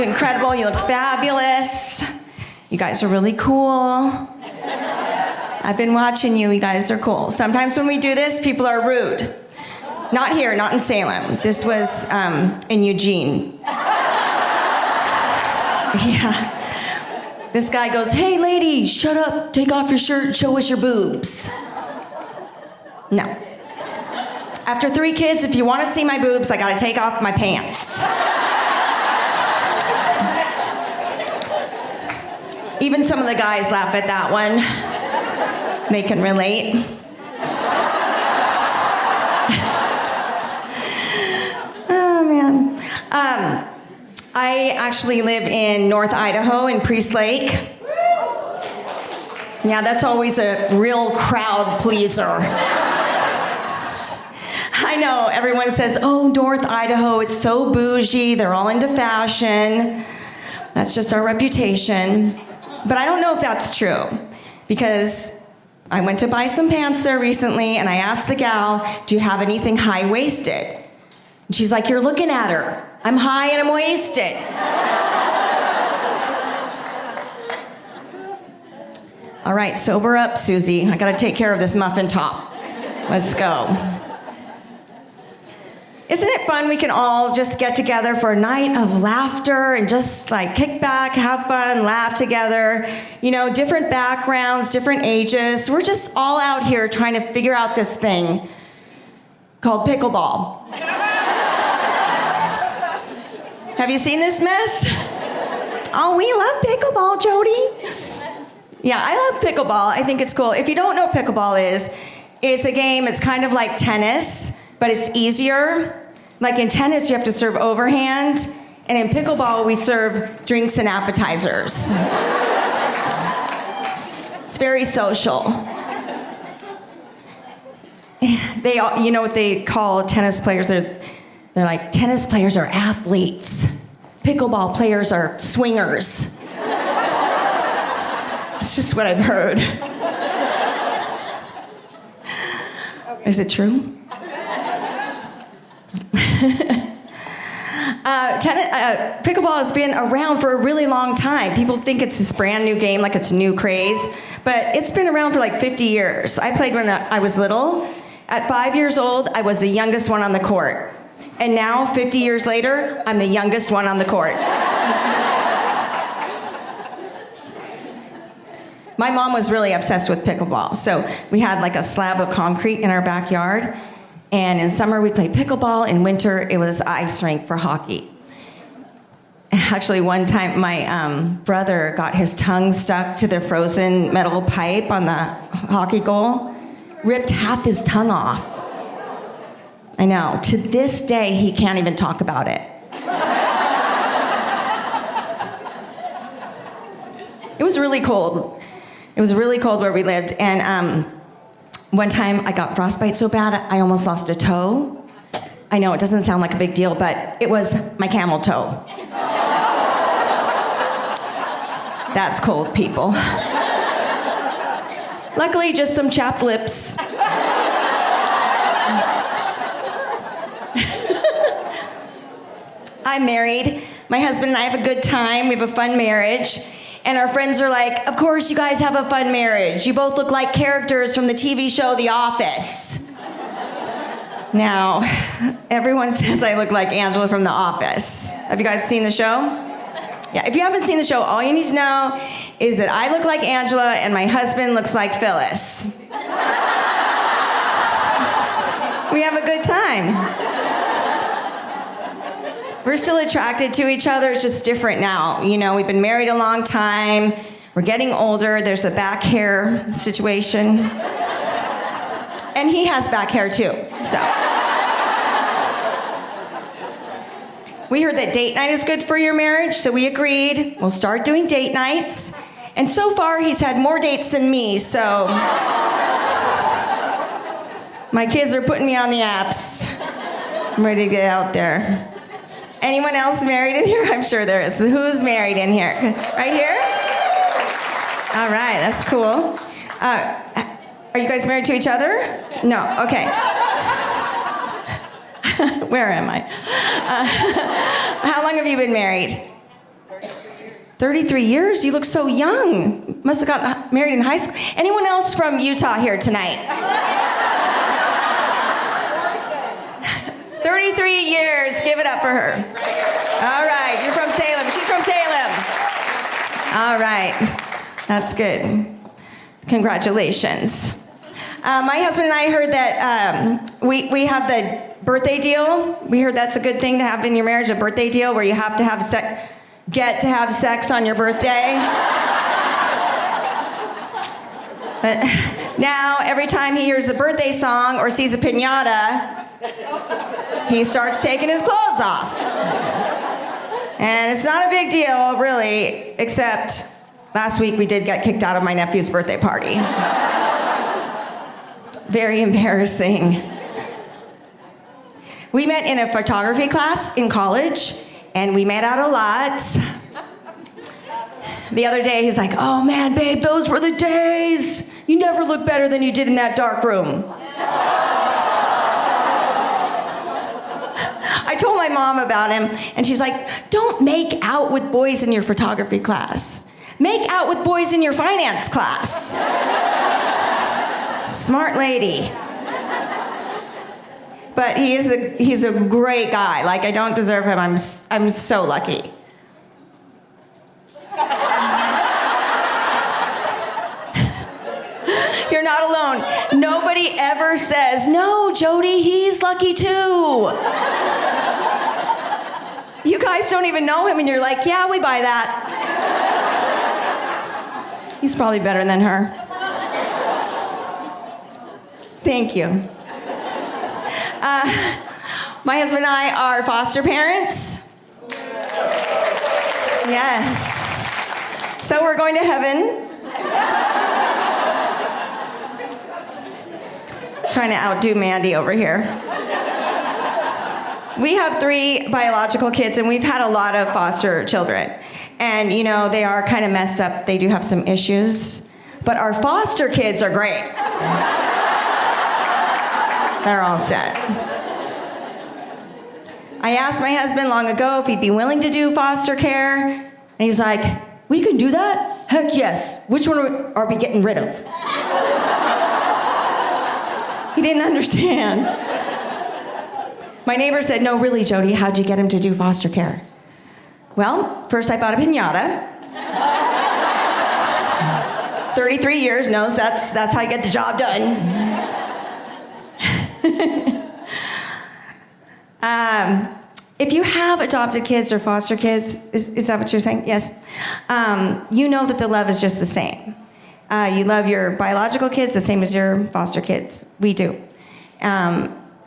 incredible. You look fabulous. You guys are really cool. I've been watching you. You guys are cool. Sometimes when we do this, people are rude. Not here, not in Salem. This was in Eugene. Yeah. This guy goes, "Hey, lady, shut up. Take off your shirt and show us your boobs." No. After 3 kids, if you want to see my boobs, I got to take off my pants. Even some of the guys laugh at that one. They can relate. Oh, man. I actually live in North Idaho in Priest Lake. Yeah, that's always a real crowd pleaser. I know, everyone says, "Oh, North Idaho, it's so bougie, they're all into fashion." That's just our reputation. But I don't know if that's true, because I went to buy some pants there recently, and I asked the gal, "Do you have anything high-waisted?" And she's like, "You're looking at her. I'm high and I'm wasted." All right, sober up, Susie. I gotta take care of this muffin top. Let's go. Isn't it fun we can all just get together for a night of laughter and just like kick back, have fun, laugh together? You know, different backgrounds, different ages. We're just all out here trying to figure out this thing called pickleball. Have you seen this mess? Oh, we love pickleball, Jody. Yeah, I love pickleball. I think it's cool. If you don't know what pickleball is, it's a game, it's kind of like tennis, but it's easier. Like in tennis, you have to serve overhand, and in pickleball, we serve drinks and appetizers. It's very social. They all, you know what they call tennis players? They're like, tennis players are athletes. Pickleball players are swingers. It's just what I've heard. Is it true? Pickleball has been around for a really long time. People think it's this brand new game, like it's a new craze, but it's been around for like 50 years. I played when I was little. At 5 years old, I was the youngest one on the court. And now, 50 years later, I'm the youngest one on the court. My mom was really obsessed with pickleball, so we had like a slab of concrete in our backyard, and in summer we played pickleball, in winter it was ice rink for hockey. Actually, one time my brother got his tongue stuck to the frozen metal pipe on the hockey goal, ripped half his tongue off. I know, to this day he can't even talk about it. It was really cold. It was really cold where we lived, and one time I got frostbite so bad I almost lost a toe. I know, it doesn't sound like a big deal, but it was my camel toe. That's cold, people. Luckily, just some chapped lips. I'm married. My husband and I have a good time. We have a fun marriage. And our friends are like, "Of course you guys have a fun marriage. You both look like characters from the TV show The Office." Now, everyone says I look like Angela from The Office. Have you guys seen the show? Yeah, if you haven't seen the show, all you need to know is that I look like Angela and my husband looks like Phyllis. We have a good time. We're still attracted to each other, it's just different now. You know, we've been married a long time, we're getting older, there's a back hair situation. And he has back hair too, so. We heard that date night is good for your marriage, so we agreed. We'll start doing date nights. And so far, he's had more dates than me, so. My kids are putting me on the apps. I'm ready to get out there. Anyone else married in here? I'm sure there is. Who's married in here? Right here? All right, that's cool. Are you guys married to each other? No, okay. Where am I? How long have you been married? 33 years? You look so young. Must have got married in high school. Anyone else from Utah here tonight? 33 years. Give it up for her. All right. You're from Salem. She's from Salem. All right. That's good. Congratulations. My husband and I heard that we have the birthday deal. We heard that's a good thing to have in your marriage, a birthday deal where you have to have get to have sex on your birthday. But now, every time he hears a birthday song or sees a piñata, he starts taking his clothes off. And it's not a big deal, really, except last week we did get kicked out of my nephew's birthday party. Very embarrassing. We met in a photography class in college, and we made out a lot. The other day, he's like, "Oh man, babe, those were the days. You never look better than you did in that dark room." I told my mom about him, and she's like, "Don't make out with boys in your photography class. Make out with boys in your finance class." Smart lady. But he's a great guy. Like, I don't deserve him. I'm so lucky. You're not alone. Nobody ever says, "No, Jody, he's lucky too." You guys don't even know him, and you're like, "Yeah, we buy that." He's probably better than her. Thank you. My husband and I are foster parents. Yes. So we're going to heaven. Trying to outdo Mandy over here. We have 3 biological kids, and we've had a lot of foster children. And, you know, they are kind of messed up. They do have some issues. But our foster kids are great. They're all set. I asked my husband long ago if he'd be willing to do foster care, and he's like, "We can do that? Heck yes. Which one are we getting rid of?" He didn't understand. My neighbor said, "No, really, Jody, how'd you get him to do foster care?" Well, first I bought a piñata. 33 years knows that's how you get the job done. If you have adopted kids or foster kids, is that what you're saying? Yes. You know that the love is just the same. You love your biological kids the same as your foster kids. We do.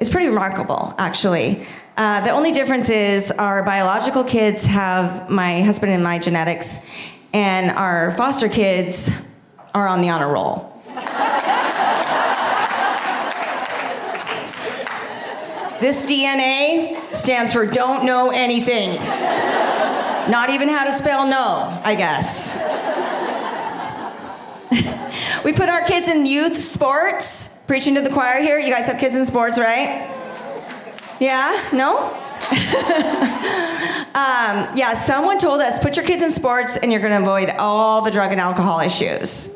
It's pretty remarkable, actually. The only difference is our biological kids have my husband and my genetics, and our foster kids are on the honor roll. This DNA stands for don't know anything. Not even how to spell no, I guess. We put our kids in youth sports. Preaching to the choir here. You guys have kids in sports, right? Yeah? No? Yeah, someone told us, put your kids in sports and you're going to avoid all the drug and alcohol issues.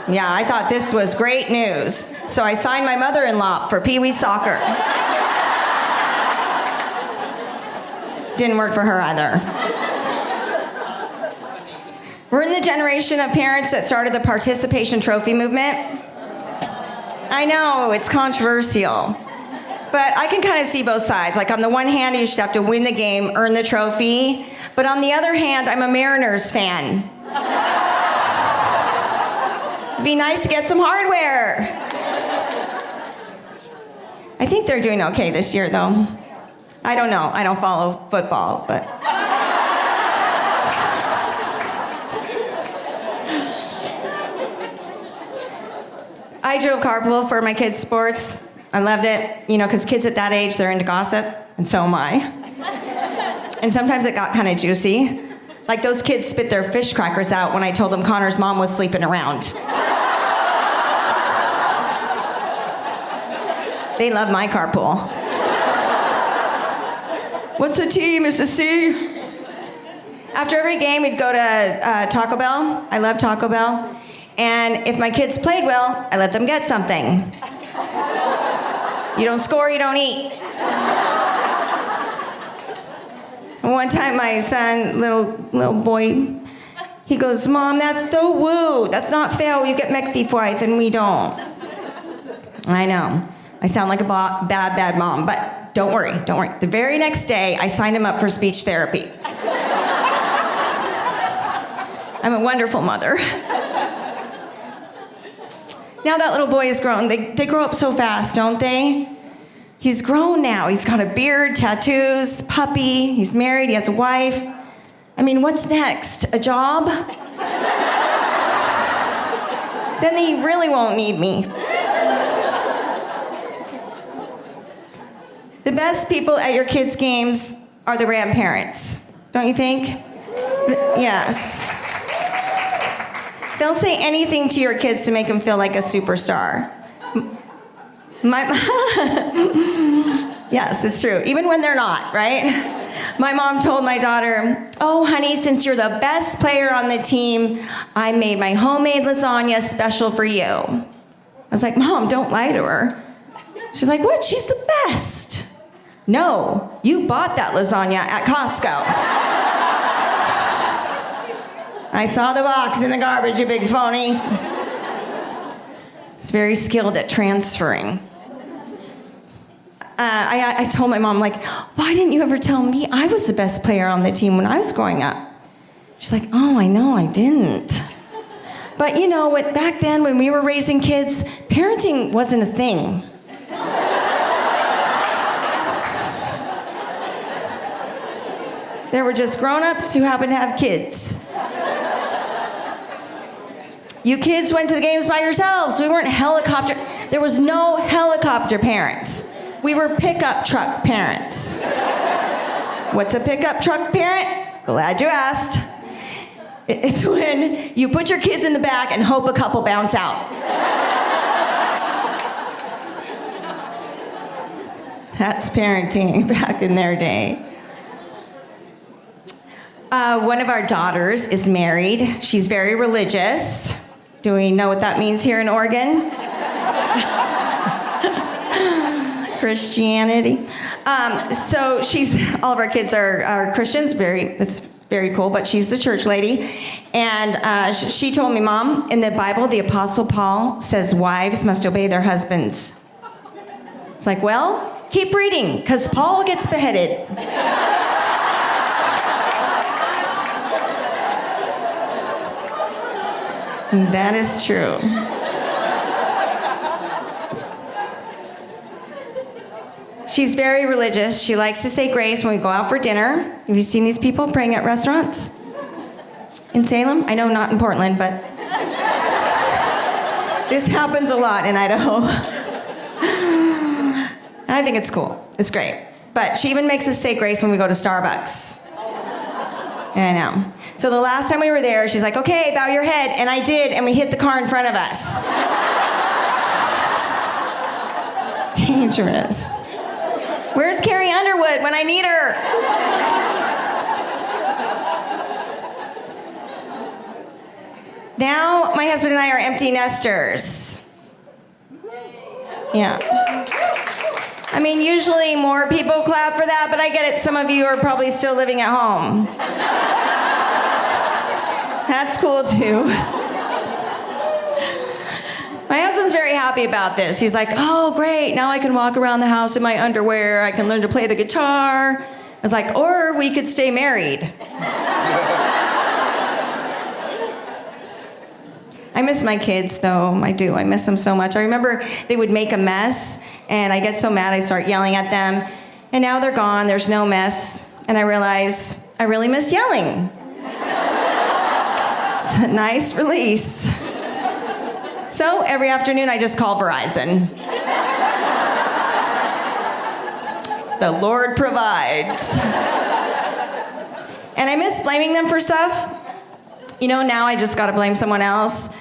Yeah, I thought this was great news. So I signed my mother-in-law for Pee Wee soccer. Didn't work for her either. We're in the generation of parents that started the participation trophy movement. I know, it's controversial. But I can kind of see both sides. Like, on the one hand, you should have to win the game, earn the trophy. But on the other hand, I'm a Mariners fan. It'd be nice to get some hardware. I think they're doing okay this year, though. I don't know. I don't follow football, but... I drove carpool for my kids' sports. I loved it, you know, because kids at that age, they're into gossip, and so am I. And sometimes it got kind of juicy. Like, those kids spit their fish crackers out when I told them Connor's mom was sleeping around. They love my carpool. What's the T, Mrs. C? After every game, we'd go to Taco Bell. I love Taco Bell. And if my kids played well, I let them get something. You don't score, you don't eat. And one time, my son, little boy, he goes, Mom, that's so woo. That's not fair. You get Mexi fries and we don't. I know. I sound like a bad mom, but don't worry. The very next day, I signed him up for speech therapy. I'm a wonderful mother. Now that little boy is grown. They grow up so fast, don't they? He's grown now. He's got a beard, tattoos, puppy. He's married. He has a wife. I mean, what's next? A job? Then he really won't need me. The best people at your kids' games are the grandparents, don't you think? Yes. They'll say anything to your kids to make them feel like a superstar. Yes, it's true. Even when they're not, right? My mom told my daughter, oh, honey, since you're the best player on the team, I made my homemade lasagna special for you. I was like, Mom, don't lie to her. She's like, what? She's the best. No, you bought that lasagna at Costco. I saw the box in the garbage, you big phony. He's very skilled at transferring. I told my mom, like, why didn't you ever tell me I was the best player on the team when I was growing up? She's like, oh, I know, I didn't. But you know, back then when we were raising kids, parenting wasn't a thing. There were just grown-ups who happened to have kids. You kids went to the games by yourselves. We weren't there was no helicopter parents. We were pickup truck parents. What's a pickup truck parent? Glad you asked. It's when you put your kids in the back and hope a couple bounce out. That's parenting back in their day. One of our daughters is married. She's very religious. Do we know what that means here in Oregon? Christianity. So all of our kids are Christians. That's very cool, but she's the church lady. And she told me, Mom, in the Bible, the Apostle Paul says wives must obey their husbands. It's like, well, keep reading, because Paul gets beheaded. That is true. She's very religious. She likes to say grace when we go out for dinner. Have you seen these people praying at restaurants? In Salem? I know not in Portland, but this happens a lot in Idaho. I think it's cool. It's great. But she even makes us say grace when we go to Starbucks. I know. So the last time we were there, she's like, okay, bow your head. And I did, and we hit the car in front of us. Dangerous. Where's Carrie Underwood when I need her? Now, my husband and I are empty nesters. Yeah. I mean, usually more people clap for that, but I get it. Some of you are probably still living at home. That's cool, too. My husband's very happy about this. He's like, oh, great. Now I can walk around the house in my underwear. I can learn to play the guitar. I was like, or we could stay married. I miss my kids, though. I do. I miss them so much. I remember they would make a mess, and I get so mad I start yelling at them. And now they're gone. There's no mess. And I realize I really miss yelling. It's a nice release. So every afternoon, I just call Verizon. The Lord provides. And I miss blaming them for stuff. You know, now I just gotta blame someone else.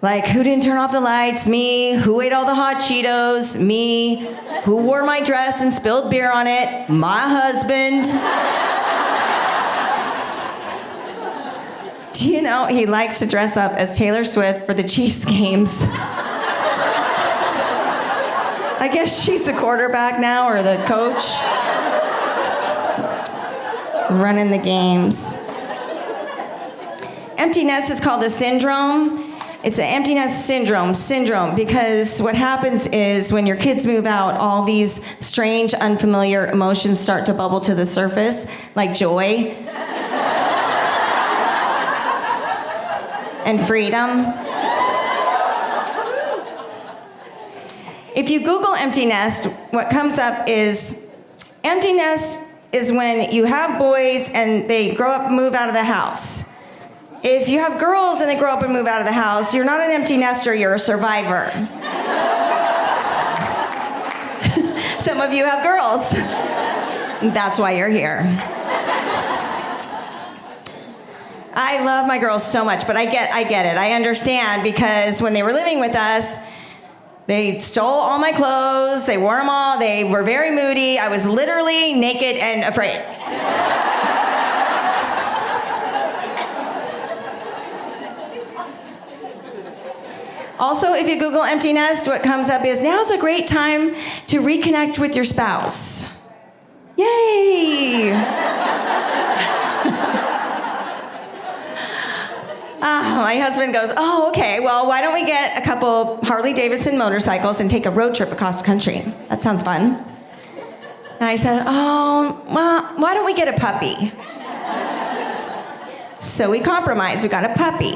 Like, who didn't turn off the lights? Me. Who ate all the hot Cheetos? Me. Who wore my dress and spilled beer on it? My husband. Do you know he likes to dress up as Taylor Swift for the Chiefs games? I guess she's the quarterback now, or the coach. Running the games. Empty nest is called a syndrome. It's an empty nest syndrome, because what happens is when your kids move out, all these strange, unfamiliar emotions start to bubble to the surface, like joy and freedom. If you Google empty nest, what comes up is empty nest is when you have boys and they grow up and move out of the house. If you have girls and they grow up and move out of the house, you're not an empty nester, you're a survivor. Some of you have girls. That's why you're here. I love my girls so much, but I get it. I understand, because when they were living with us, they stole all my clothes, they wore them all, they were very moody. I was literally naked and afraid. Also, if you Google empty nest, what comes up is now's a great time to reconnect with your spouse. Yay! My husband goes, oh, okay, well, why don't we get a couple Harley-Davidson motorcycles and take a road trip across the country? That sounds fun. And I said, oh, well, why don't we get a puppy? So we compromised. We got a puppy.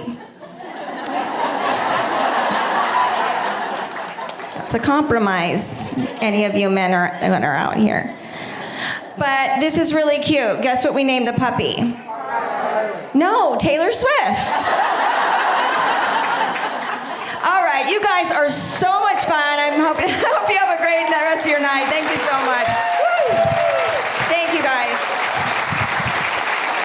That's a compromise. Any of you men are out here. But this is really cute. Guess what we named the puppy? No, Taylor Swift. All right, you guys are so much fun. I hope you have a great rest of your night. Thank you so much.